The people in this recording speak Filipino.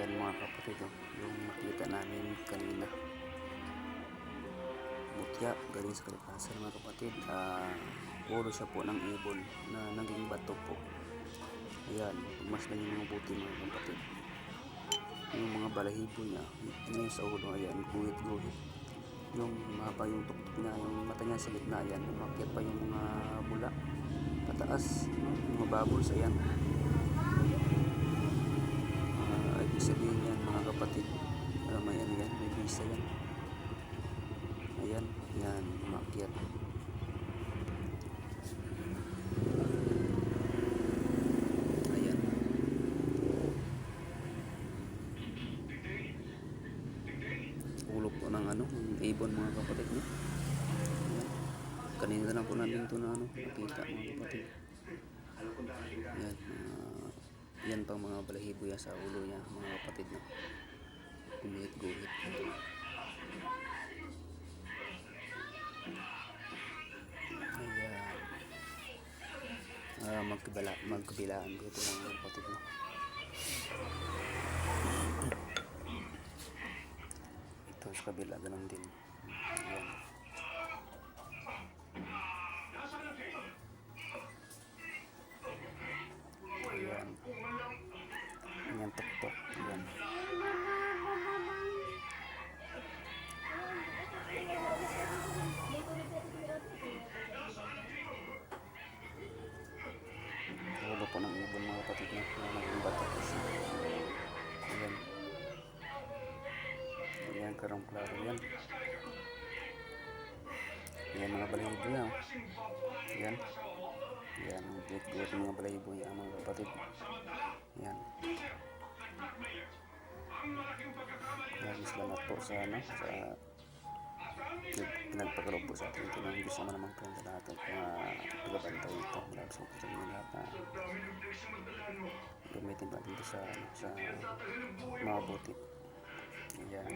Ayan mga kapatid, yung makita namin kanina, mutya galing sa kalikasan mga kapatid. Ulo siya po ng ibon na naging bato po. Ayan, tumasdan yung mga buti mga kapatid. Yung mga balahibo niya ngayon sa ulo, ayan, guhit-guhit. Yung mahaba yung tuktok niya, yung mata niya sa gitna, ayan, umakyat pa yung mga bula pataas, yung mga bubbles, ayan. Ibig sabihin yan mga kapatid, may ano yan, may visa yan. Ayan, yan, umakyat. Ayan. Ulo po ng ano, ibon mga kapatid, no? Ayan. Kanina lang po namin ito na ano, nakita mga kapatid. Ayan, yan pang mga balahibo yan sa ulo niya mga kapatid, no? Guhit-guhit. Ayan. Magkabilaan ko ito mga kapatid, no? Ito sa kabila, ganun din. Ayan. Ayan. Ayan, tuktok. Ayan. Ulo po ng ibon mga kapatid, na naging batak siya. Ayan. Ayan, karang klaro yan. Ayan mga balahibo yan. Ayan. Ayan, guhit-guhit yung mga balahibo yan mga kapatid. Ayan. Ayan, salamat po sa ano, sa pinagpagalob po sa atin ito ng Diyos naman naman po sa lahat ng mga tagabantay ito. Maraming sa mga lahat na gamitin natin ito sa mabuti. Ayan.